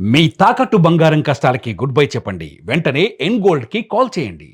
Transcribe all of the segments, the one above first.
మీ తాకట్టు బంగారం కష్టాలకి good bye చెప్పండి. వెంటనే ఎన్ గోల్డ్ కి కాల్ చేయండి.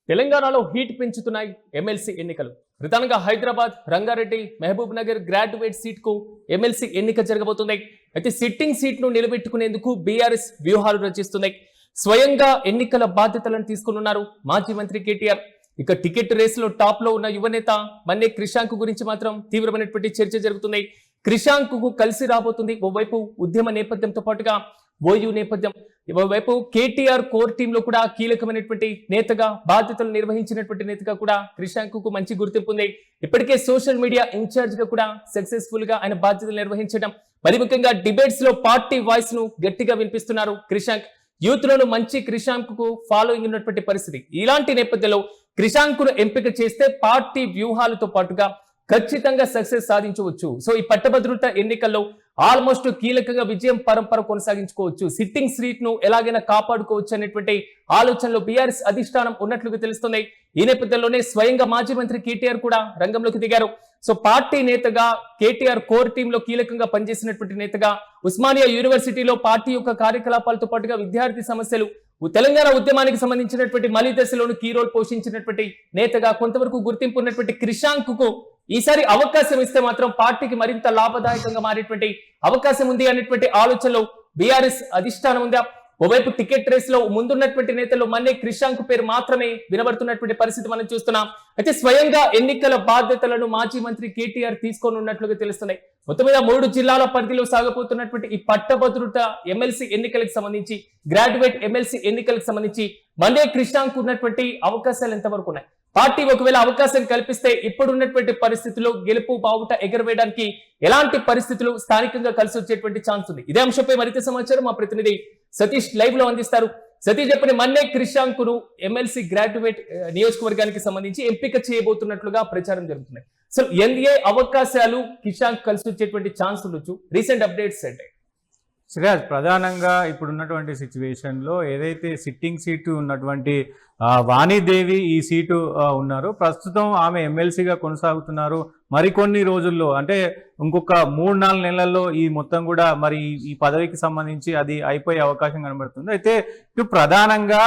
తెలంగాణలో హీట్ పెంచుతున్నాయి ఎమ్మెల్సీ ఎన్నికలు. ప్రధానంగా హైదరాబాద్, రంగారెడ్డి, మహబూబ్ నగర్ గ్రాడ్యుయేట్ సీట్కు ఎమ్మెల్సీ ఎన్నిక జరగబోతుంది. అయితే సిట్టింగ్ సీట్ను నిలబెట్టుకునేందుకు బీఆర్ఎస్ వ్యూహాలు రచిస్తున్నాయి. స్వయంగా ఎన్నికల బాధ్యతలను తీసుకున్నారు మాజీ మంత్రి కేటీఆర్. ఇక టికెట్ రేసులో టాప్ లో ఉన్న యువనేత మన్నే క్రిషాంక్ గురించి మాత్రం తీవ్రమైనటువంటి చర్చ జరుగుతుంది. క్రిషాంక్ కు కలిసి రాబోతుంది ఓవైపు ఉద్యమ నేపథ్యంతో పాటుగా ఓయూ నేపథ్యం, ఓవైపు కేటీఆర్ కోర్ టీమ్ లో కూడా కీలకమైనటువంటి నేతగా బాధ్యతలు నిర్వహించినటువంటి నేతగా కూడా క్రిషాంక్ కు మంచి గుర్తింపు ఉంది. ఇప్పటికే సోషల్ మీడియా ఇన్ఛార్జ్ గా కూడా సక్సెస్ఫుల్ గా ఆయన బాధ్యతలు నిర్వహించడం, మరి ముఖ్యంగా డిబేట్స్ లో పార్టీ వాయిస్ ను గట్టిగా వినిపిస్తున్నారు క్రిషాంక్. యూత్ లోను మంచి క్రిషాంక్ కు ఫాలోయింగ్ ఉన్నటువంటి పరిస్థితి. ఇలాంటి నేపథ్యంలో క్రిషాంక్ ను ఎంపిక చేస్తే పార్టీ వ్యూహాలతో పాటుగా ఖచ్చితంగా సక్సెస్ సాధించవచ్చు. సో ఈ పట్టభద్రుత ఎన్నికల్లో ఆల్మోస్ట్ కీలకంగా విజయం పరంపర కొనసాగించుకోవచ్చు. సిట్టింగ్ సీట్ ను ఎలాగైనా కాపాడుకోవచ్చు అనేటువంటి ఆలోచనలో బీఆర్ఎస్ అధిష్టానం ఉన్నట్లుగా తెలుస్తుంది. ఈ నేపథ్యంలోనే స్వయంగా మాజీ మంత్రి కేటీఆర్ కూడా రంగంలోకి దిగారు. సో పార్టీ నేతగా కేటీఆర్ కోర్ టీమ్ లో కీలకంగా పనిచేసినటువంటి నేతగా, ఉస్మానియా యూనివర్సిటీలో పార్టీ యొక్క కార్యకలాపాలతో పాటుగా విద్యార్థి సమస్యలు, తెలంగాణ ఉద్యమానికి సంబంధించినటువంటి మలి దశలోను కీ రోల్ పోషించినటువంటి నేతగా కొంతవరకు గుర్తింపు ఉన్నటువంటి క్రిషాంక్ కు ఈసారి అవకాశం ఇస్తే మాత్రం పార్టీకి మరింత లాభదాయకంగా మారేటువంటి అవకాశం ఉంది అనేటువంటి ఆలోచనలో బీఆర్ఎస్ అధిష్టానం ఉందా. ఓవైపు టికెట్ రేస్ లో ముందున్నటువంటి నేతలు మన్నే క్రిషాంక్ పేరు మాత్రమే వినబడుతున్నటువంటి పరిస్థితి మనం చూస్తున్నాం. అయితే స్వయంగా ఎన్నికల బాధ్యతలను మాజీ మంత్రి కేటీఆర్ తీసుకొని ఉన్నట్లుగా తెలుస్తున్నాయి. మొత్తం మీద 3 జిల్లాల పరిధిలో సాగబోతున్నటువంటి ఈ పట్టభద్రుత ఎమ్మెల్సీ ఎన్నికలకు సంబంధించి, గ్రాడ్యుయేట్ ఎమ్మెల్సీ ఎన్నికలకు సంబంధించి మన్నే క్రిషాంక్ ఉన్నటువంటి అవకాశాలు ఎంతవరకు ఉన్నాయి? పార్టీ ఒకవేళ అవకాశం కల్పిస్తే ఇప్పుడున్నటువంటి పరిస్థితుల్లో గెలుపు బావుట ఎగరవేయడానికి ఎలాంటి పరిస్థితులు స్థానికంగా కలిసి వచ్చేటువంటి ఛాన్స్ ఉంది? ఇదే అంశంపై మరింత సమాచారం మా ప్రతినిధి సతీష్ లైవ్ లో అందిస్తారు. సతీష్ చెప్పిన మన్నే క్రిషాంక్ ను ఎమ్మెల్సీ గ్రాడ్యుయేట్ నియోజకవర్గానికి సంబంధించి ఎంపిక చేయబోతున్నట్లుగా ప్రచారం జరుగుతున్నాయి. సో ఎన్ఏ అవకాశాలు కిషాంక్ కలిసి వచ్చేటువంటి ఛాన్స్ ఉండొచ్చు. రీసెంట్ అప్డేట్స్ అంటే సిరాజ్, ప్రధానంగా ఇప్పుడు ఉన్నటువంటి సిచ్యువేషన్లో ఏదైతే సిట్టింగ్ సీటు ఉన్నటువంటి వాణిదేవి ఈ సీటు ఉన్నారు, ప్రస్తుతం ఆమె ఎమ్మెల్సీగా కొనసాగుతున్నారు. మరికొన్ని రోజుల్లో అంటే ఇంకొక 3-4 నెలల్లో ఈ మొత్తం కూడా మరి ఈ పదవికి సంబంధించి అది అయిపోయే అవకాశం కనబడుతుంది. అయితే ఇటు ప్రధానంగా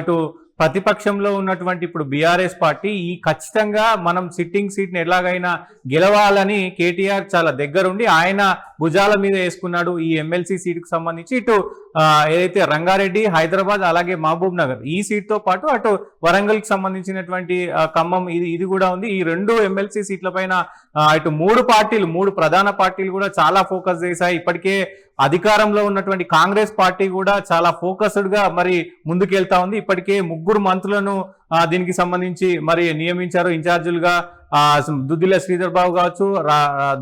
ఇటు ప్రతిపక్షంలో ఉన్నటువంటి ఇప్పుడు బీఆర్ఎస్ పార్టీ ఈ ఖచ్చితంగా మనం సిట్టింగ్ సీట్ని ఎలాగైనా గెలవాలని కేటీఆర్ చాలా దగ్గరుండి ఆయన భుజాల మీద వేసుకున్నాడు ఈ ఎమ్మెల్సీ సీటుకు సంబంధించి. ఇటు ఏదైతే రంగారెడ్డి, హైదరాబాద్, అలాగే మహబూబ్ నగర్ ఈ సీట్తో పాటు అటు వరంగల్కి సంబంధించినటువంటి ఖమ్మం ఇది కూడా ఉంది. ఈ 2 ఎమ్మెల్సీ సీట్ల పైన ఇటు 3 ప్రధాన పార్టీలు కూడా చాలా ఫోకస్ చేశాయి. ఇప్పటికే అధికారంలో ఉన్నటువంటి కాంగ్రెస్ పార్టీ కూడా చాలా ఫోకస్డ్ గా మరి ముందుకెళ్తా ఉంది. ఇప్పటికే 3 మంత్రులను దీనికి సంబంధించి మరి నియమించారు ఇన్ఛార్జీలుగా. దుద్దిల శ్రీధర్ బాబు కావచ్చు,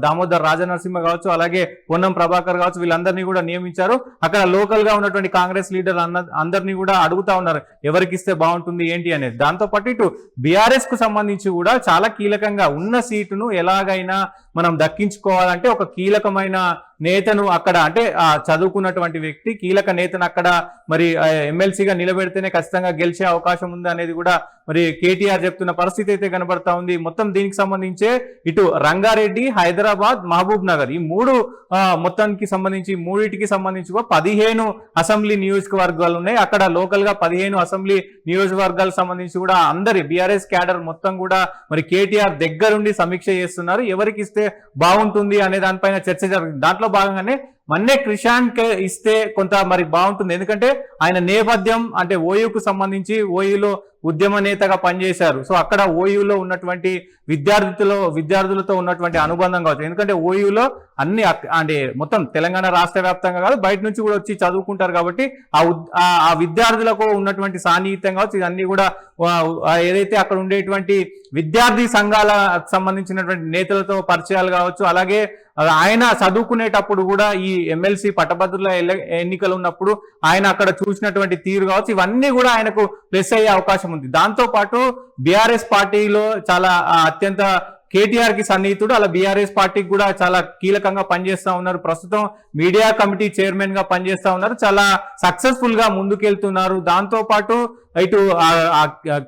దామోదర్ రాజనరసింహ కావచ్చు, అలాగే పొన్నం ప్రభాకర్ కావచ్చు, వీళ్ళందరినీ కూడా నియమించారు. అక్కడ లోకల్ గా ఉన్నటువంటి కాంగ్రెస్ లీడర్ అందరినీ కూడా అడుగుతా ఉన్నారు ఎవరికిస్తే బాగుంటుంది ఏంటి అనేది. దాంతో పాటు ఇటు బీఆర్ఎస్ కు సంబంధించి కూడా చాలా కీలకంగా ఉన్న సీటును ఎలాగైనా మనం దక్కించుకోవాలంటే ఒక కీలకమైన నేతను అక్కడ అంటే చదువుకున్నటువంటి వ్యక్తి కీలక నేతను అక్కడ మరి ఎమ్మెల్సీగా నిలబెడితేనే ఖచ్చితంగా గెలిచే అవకాశం ఉంది అనేది కూడా మరి కేటీఆర్ చెప్తున్న పరిస్థితి అయితే కనబడతా ఉంది. మొత్తం దీనికి సంబంధించే ఇటు రంగారెడ్డి, హైదరాబాద్, మహబూబ్ నగర్ ఈ 3 మొత్తానికి సంబంధించి 3టికి సంబంధించి 15 అసెంబ్లీ నియోజకవర్గాలు ఉన్నాయి. అక్కడ లోకల్ గా 15 అసెంబ్లీ నియోజకవర్గాలకు సంబంధించి కూడా అందరి బీఆర్ఎస్ క్యాడర్ మొత్తం కూడా మరి కేటీఆర్ దగ్గరుండి సమీక్ష చేస్తున్నారు. ఎవరికి ఇస్తే బాగుంటుంది అనే దానిపైన చర్చ జరుగుతుంది. దాంట్లో భాగంగానే మన్నే క్రిషాంక్ ఇస్తే కొంత మరి బాగుంటుంది. ఎందుకంటే ఆయన నేపథ్యం అంటే ఓయూకు సంబంధించి ఓయూలో ఉద్యమ నేతగా పనిచేశారు. సో అక్కడ ఓయూలో ఉన్నటువంటి విద్యార్థులతో ఉన్నటువంటి అనుబంధం కావచ్చు. ఎందుకంటే ఓయూలో అన్ని అంటే మొత్తం తెలంగాణ రాష్ట్ర వ్యాప్తంగా కాదు, బయట నుంచి కూడా వచ్చి చదువుకుంటారు కాబట్టి ఆ విద్యార్థులకు ఉన్నటువంటి సాన్నిహిత్యం కావచ్చు, ఇవన్నీ కూడా ఏదైతే అక్కడ ఉండేటువంటి విద్యార్థి సంఘాలకు సంబంధించినటువంటి నేతలతో పరిచయాలు కావచ్చు, అలాగే ఆయన చదువుకునేటప్పుడు కూడా ఈ ఎమ్మెల్సీ పట్టభద్రుల ఎన్నికలు ఉన్నప్పుడు ఆయన అక్కడ చూసినటువంటి తీరు కావచ్చు, ఇవన్నీ కూడా ఆయనకు ప్లస్ అయ్యే అవకాశం ఉంది. దాంతో పాటు బీఆర్ఎస్ పార్టీలో చాలా అత్యంత కేటీఆర్ కి సన్నిహితుడు, అలా బీఆర్ఎస్ పార్టీకి కూడా చాలా కీలకంగా పనిచేస్తా ఉన్నారు. ప్రస్తుతం మీడియా కమిటీ చైర్మన్ గా పనిచేస్తా ఉన్నారు. చాలా సక్సెస్ఫుల్ గా ముందుకెళ్తున్నారు. దాంతో పాటు ఇటు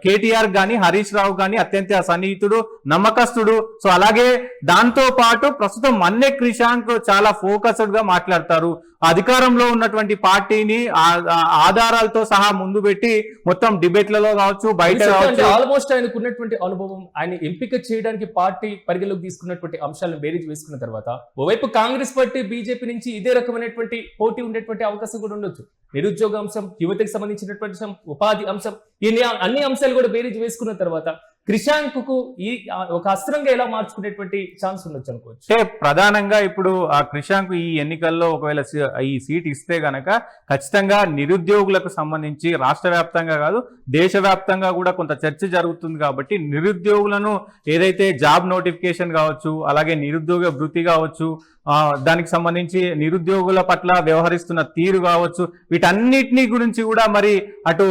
కేటీఆర్ గాని హరీష్ రావు గాని అత్యంత సన్నిహితుడు, నమ్మకస్తుడు. సో అలాగే దాంతో పాటు ప్రస్తుతం మన్నె క్రిషాంక్ చాలా ఫోకస్డ్ గా మాట్లాడతారు. అధికారంలో ఉన్నటువంటి పార్టీని ఆధారాలతో సహా ముందు పెట్టి మొత్తం డిబేట్లలో కావచ్చు, బయట కావచ్చు, ఆల్మోస్ట్ ఆయనకు ఉన్నటువంటి అనుభవం, ఆయన ఎంపిక చేయడానికి పార్టీ పరిగణలోకి తీసుకున్నటువంటి అంశాలను బేరీజ్ వేసుకున్న తర్వాత ఓవైపు కాంగ్రెస్ పార్టీ, బీజేపీ నుంచి ఇదే రకమైనటువంటి పోటీ ఉండేటువంటి అవకాశం కూడా ఉండొచ్చు. నిరుద్యోగ అంశం, యువతకు సంబంధించినటువంటి అంశం, ఉపాధి అంశం, ఈ అన్ని అంశాలు కూడా బేరీజ్ వేసుకున్న తర్వాత క్రిషాంక్ కు ఈ ఒక అస్త్రంగా ఎలా మార్చుకునేటువంటి ఛాన్స్ ఉండొచ్చు అనుకోవచ్చు. అంటే ప్రధానంగా ఇప్పుడు ఆ క్రిషాంక్ ఈ ఎన్నికల్లో ఒకవేళ ఈ సీట్ ఇస్తే గనక ఖచ్చితంగా నిరుద్యోగులకు సంబంధించి రాష్ట్ర వ్యాప్తంగా కాదు, దేశవ్యాప్తంగా కూడా కొంత చర్చ జరుగుతుంది. కాబట్టి నిరుద్యోగులను ఏదైతే జాబ్ నోటిఫికేషన్ కావచ్చు, అలాగే నిరుద్యోగ భృతి కావచ్చు, దానికి సంబంధించి నిరుద్యోగుల పట్ల వ్యవహరిస్తున్న తీరు కావచ్చు, వీటన్నిటినీ గురించి కూడా మరి అటు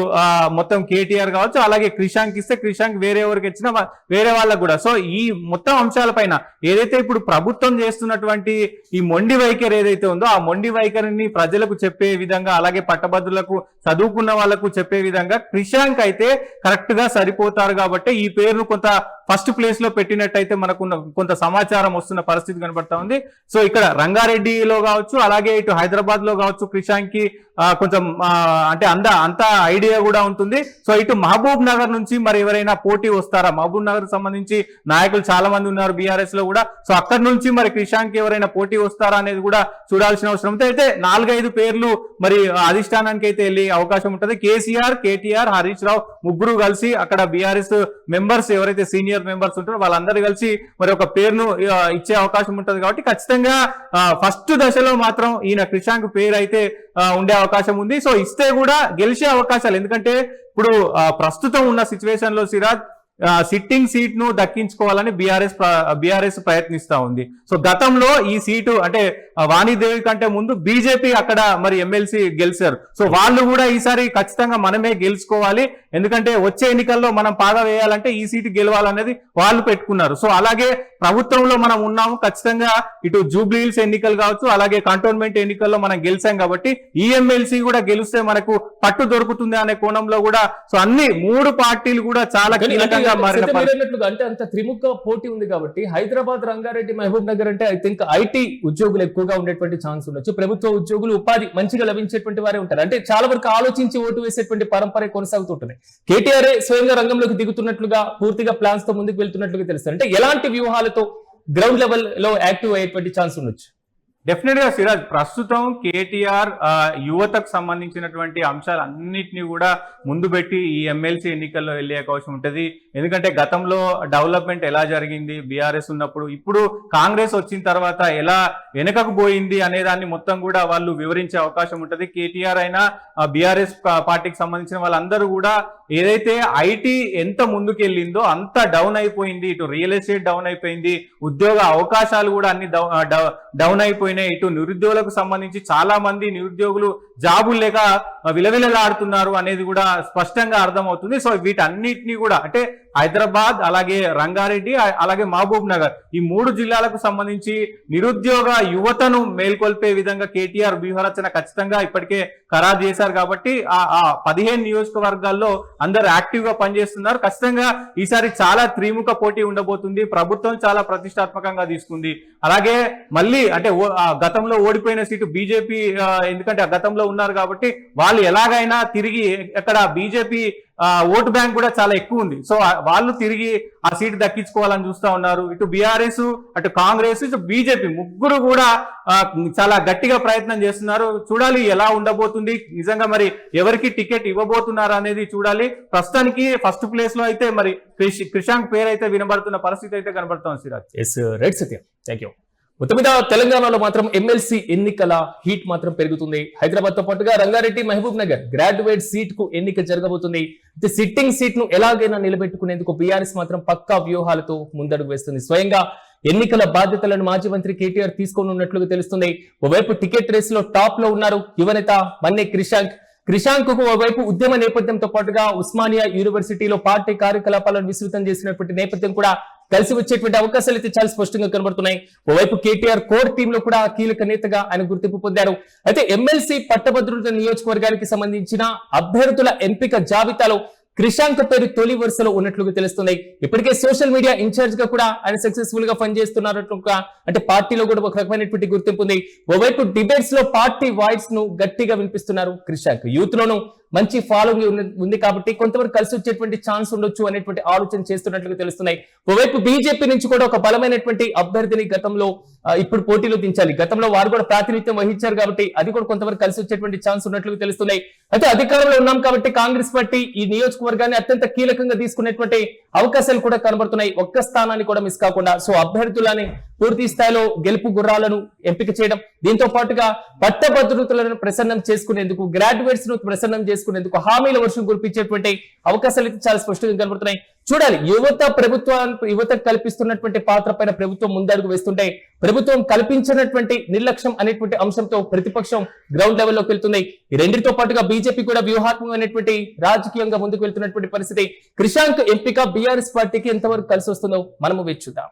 మొత్తం కేటీఆర్ కావచ్చు, అలాగే క్రిషాంక్ ఇస్తే క్రిషాంక్ వేరే ఎవరికి ఇచ్చినా వేరే వాళ్ళకు కూడా. సో ఈ మొత్తం అంశాలపైన ఏదైతే ఇప్పుడు ప్రభుత్వం చేస్తున్నటువంటి ఈ మొండి వైఖరి ఏదైతే ఉందో ఆ మొండి వైఖరిని ప్రజలకు చెప్పే విధంగా, అలాగే పట్టభద్రులకు, చదువుకున్న వాళ్లకు చెప్పే విధంగా క్రిషాంక్ అయితే కరెక్ట్ గా సరిపోతారు. కాబట్టి ఈ పేరును కొంత ఫస్ట్ ప్లేస్ లో పెట్టినట్టయితే మనకు కొంత సమాచారం వస్తున్న పరిస్థితి కనబడతా ఉంది. సో ఇక్కడ రంగారెడ్డిలో కావచ్చు, అలాగే ఇటు హైదరాబాద్ లో కావచ్చు క్రిషాంక్ కి కొంచెం అంటే అంత ఐడియా కూడా ఉంటుంది. సో ఇటు మహబూబ్ నగర్ నుంచి మరి ఎవరైనా పోటీ వస్తారా? మహబూబ్ నగర్ సంబంధించి నాయకులు చాలా మంది ఉన్నారు బీఆర్ఎస్ లో కూడా. సో అక్కడి నుంచి మరి క్రిషాంక్ ఎవరైనా పోటీ వస్తారా అనేది కూడా చూడాల్సిన అవసరం ఉంది. అయితే 4-5 పేర్లు మరి అధిష్టానానికి అయితే వెళ్ళే అవకాశం ఉంటుంది. కేసీఆర్, కేటీఆర్, హరీష్ రావు ముగ్గురు కలిసి అక్కడ బీఆర్ఎస్ మెంబర్స్ ఎవరైతే సీనియర్ మెంబర్స్ ఉంటారో వాళ్ళందరూ కలిసి మరి ఒక పేరును ఇచ్చే అవకాశం ఉంటుంది. కాబట్టి ఖచ్చితంగా ఫస్ట్ దశలో మాత్రం ఈయన క్రిషాంక్ పేరు అయితే ఉండే అవకాశం ఉంది. సో ఇస్తే కూడా గెలిచే అవకాశాలు, ఎందుకంటే ఇప్పుడు ప్రస్తుతం ఉన్న సిచ్యువేషన్ లో సిరాజ్ సిట్టింగ్ సీట్ ను దక్కించుకోవాలని బీఆర్ఎస్ ప్రయత్నిస్తా ఉంది. సో గతంలో ఈ సీటు అంటే వాణిదేవి కంటే ముందు బీజేపీ అక్కడ మరి ఎమ్మెల్సీ గెలిచారు. సో వాళ్ళు కూడా ఈసారి ఖచ్చితంగా మనమే గెలుచుకోవాలి, ఎందుకంటే వచ్చే ఎన్నికల్లో మనం పాగా వేయాలంటే ఈ సీటు గెలవాలనేది వాళ్ళు పెట్టుకున్నారు. సో అలాగే ప్రభుత్వంలో మనం ఉన్నాము, ఖచ్చితంగా ఇటు జూబ్లీ హిల్స్ ఎన్నికలు కావచ్చు, అలాగే కంటోన్మెంట్ ఎన్నికల్లో మనం గెలిచాం. కాబట్టి ఈ ఎమ్మెల్సీ కూడా గెలిస్తే మనకు పట్టు దొరుకుతుంది అనే కోణంలో కూడా సో అన్ని 3 పార్టీలు కూడా చాలా కీలకంగా అంటే అంత త్రిముఖ పోటీ ఉంది. కాబట్టి హైదరాబాద్, రంగారెడ్డి, మహబూబ్ నగర్ అంటే ఐ థింక్ ఐటీ ఉద్యోగులు ఎక్కువగా ఉండేటువంటి ఛాన్స్ ఉండొచ్చు. ప్రభుత్వ ఉద్యోగులు ఉపాధి మంచిగా లభించేటువంటి వారే ఉంటారు. అంటే చాలా వరకు ఆలోచించి ఓటు వేసేటువంటి పరంపర కొనసాగుతుంటుంది. కేటీఆర్ స్వయంగా రంగంలోకి దిగుతున్నట్లుగా, పూర్తిగా ప్లాన్స్ తో ముందుకు వెళ్తున్నట్లుగా తెలుస్తారు. అంటే ఎలాంటి వ్యూహాలతో గ్రౌండ్ లెవెల్ లో యాక్టివ్ అయ్యేటువంటి ఛాన్స్ ఉండొచ్చు? డెఫినెట్ గా సిరాజ్, ప్రస్తుతం కేటీఆర్ యువతకు సంబంధించినటువంటి అంశాలన్నింటినీ కూడా ముందు పెట్టి ఈ ఎమ్మెల్సీ ఎన్నికల్లో వెళ్ళే అవకాశం ఉంటుంది. ఎందుకంటే గతంలో డెవలప్మెంట్ ఎలా జరిగింది బీఆర్ఎస్ ఉన్నప్పుడు, ఇప్పుడు కాంగ్రెస్ వచ్చిన తర్వాత ఎలా వెనకకు పోయింది అనే దాన్ని మొత్తం కూడా వాళ్ళు వివరించే అవకాశం ఉంటుంది. కేటీఆర్ అయినా బీఆర్ఎస్ పార్టీకి సంబంధించిన వాళ్ళందరూ కూడా ఏదైతే ఐటీ ఎంత ముందుకెళ్ళిందో అంత డౌన్ అయిపోయింది, ఇటు రియల్ ఎస్టేట్ డౌన్ అయిపోయింది, ఉద్యోగ అవకాశాలు కూడా అన్ని డౌన్ అయిపోయినాయి. ఇటు నిరుద్యోగులకు సంబంధించి చాలా మంది నిరుద్యోగులు జాబులు లేక విలవిలలాడుతున్నారు అనేది కూడా స్పష్టంగా అర్థమవుతుంది. సో వీటన్నిటినీ కూడా అంటే హైదరాబాద్, అలాగే రంగారెడ్డి, అలాగే మహబూబ్ నగర్ ఈ 3 జిల్లాలకు సంబంధించి నిరుద్యోగ యువతను మేల్కొల్పే విధంగా కేటీఆర్ వ్యూహరచన ఖచ్చితంగా ఇప్పటికే ఖరారు చేశారు. కాబట్టి ఆ 15 నియోజకవర్గాల్లో అందరూ యాక్టివ్ గా పనిచేస్తున్నారు. ఖచ్చితంగా ఈసారి చాలా త్రిముఖ పోటీ ఉండబోతుంది. ప్రభుత్వం చాలా ప్రతిష్టాత్మకంగా తీసుకుంది. అలాగే మళ్ళీ అంటే గతంలో ఓడిపోయిన సీటు బీజేపీ, ఎందుకంటే గతంలో ఉన్నారు కాబట్టి వాళ్ళు ఎలాగైనా తిరిగి అక్కడ బీజేపీ ఓటు బ్యాంక్ కూడా చాలా ఎక్కువ ఉంది. సో వాళ్ళు తిరిగి ఆ సీటు దక్కించుకోవాలని చూస్తా ఉన్నారు. ఇటు బీఆర్ఎస్, అటు కాంగ్రెస్, ఇటు బీజేపీ ముగ్గురు కూడా చాలా గట్టిగా ప్రయత్నం చేస్తున్నారు. చూడాలి ఎలా ఉండబోతుంది, నిజంగా మరి ఎవరికి టికెట్ ఇవ్వబోతున్నారు అనేది చూడాలి. ప్రస్తుతానికి ఫస్ట్ ప్లేస్ లో అయితే మరి క్రిషాంక్ పేరు అయితే వినబడుతున్న పరిస్థితి అయితే కనబడుతుంది. Siraj. Yes right Satyam, thank you. మొత్తం మీద తెలంగాణలో మాత్రం ఎమ్మెల్సీ ఎన్నికల హీట్ మాత్రం పెరుగుతుంది. హైదరాబాద్ తో పాటుగా రంగారెడ్డి, మహబూబ్ నగర్ గ్రాడ్యుయేట్ సీట్ కు ఎన్నిక జరగబోతుంది. సిట్టింగ్ సీట్ ను ఎలాగైనా నిలబెట్టుకునేందుకు బీఆర్ఎస్ మాత్రం పక్కా వ్యూహాలతో ముందడుగు వేస్తుంది. స్వయంగా ఎన్నికల బాధ్యతలను మాజీ మంత్రి కేటీఆర్ తీసుకొని ఉన్నట్లుగా తెలుస్తుంది. ఓవైపు టికెట్ రేస్ లో టాప్ లో ఉన్నారు యువనేత మన్నె క్రిషాంక్ కు ఓవైపు ఉద్యమ నేపథ్యంతో పాటుగా ఉస్మానియా యూనివర్సిటీలో పార్టీ కార్యకలాపాలను విస్తృతం చేసినటువంటి నేపథ్యం కూడా కలిసి వచ్చేటువంటి అవకాశాలు అయితే చాలా స్పష్టంగా కనబడుతున్నాయి. ఓవైపు కేటీఆర్ కోర్ టీమ్ లో కూడా కీలక నేతగా ఆయన గుర్తింపు పొందారు. అయితే ఎమ్మెల్సీ పట్టభద్రుల నియోజకవర్గానికి సంబంధించిన అభ్యర్థుల ఎంపిక జాబితాలో క్రిషాంక్ పేరు తొలి వరుసలో ఉన్నట్లుగా తెలుస్తుంది. ఇప్పటికే సోషల్ మీడియా ఇన్ఛార్జ్ గా కూడా ఆయన సక్సెస్ఫుల్ గా పనిచేస్తున్నట్లుగా, అంటే పార్టీలో కూడా ఒక రకమైనటువంటి గుర్తింపు ఉంది. ఓవైపు డిబేట్స్ లో పార్టీ వాయిస్ ను గట్టిగా వినిపిస్తున్నారు క్రిషాంక్. యూత్ లోను మంచి ఫాలోయింగ్ ఉంది కాబట్టి కొంతవరకు కలిసి వచ్చేటువంటి ఛాన్స్ ఉండొచ్చు అనేటువంటి ఆలోచన చేస్తున్నట్లుగా తెలుస్తున్నాయి. ఓవైపు బీజేపీ నుంచి కూడా ఒక బలమైనటువంటి అభ్యర్థిని గతంలో ఇప్పుడు పోటీలో దించాలి. గతంలో వారు కూడా ప్రాతినిధ్యం వహించారు కాబట్టి అది కూడా కొంతవరకు కలిసి వచ్చేటువంటి ఛాన్స్ ఉన్నట్లుగా తెలుస్తున్నాయి. అయితే అధికారంలో ఉన్నాం కాబట్టి కాంగ్రెస్ పార్టీ ఈ నియోజకవర్గాన్ని అత్యంత కీలకంగా తీసుకునేటువంటి అవకాశాలు కూడా కనబడుతున్నాయి, ఒక్క స్థానాన్ని కూడా మిస్ కాకుండా. సో అభ్యర్థులని పూర్తి స్థాయిలో గెలుపు గుర్రాలను ఎంపిక చేయడం, దీంతో పాటుగా పట్టభద్రతలను ప్రసన్నం చేసుకునేందుకు, గ్రాడ్యుయేట్స్ ను ప్రసన్నం చేసుకునేందుకు హామీల వర్షం కురిపించేటువంటి అవకాశాలు అయితే చాలా స్పష్టంగా కనబడుతున్నాయి. చూడాలి, యువత కల్పిస్తున్నటువంటి పాత్ర పైన ప్రభుత్వం ముందడుగు వేస్తుంటే, ప్రభుత్వం కల్పించినటువంటి నిర్లక్ష్యం అనేటువంటి అంశంతో ప్రతిపక్షం గ్రౌండ్ లెవెల్లోకి వెళ్తుంది. ఈ రెండింటితో పాటుగా బీజేపీ కూడా వ్యూహాత్మకమైనటువంటి రాజకీయంగా ముందుకు వెళ్తున్నటువంటి పరిస్థితి. క్రిషాంక్ ఎంపిక బీఆర్ఎస్ పార్టీకి ఎంతవరకు కలిసి వస్తుందో మనము వేచి చూద్దాం.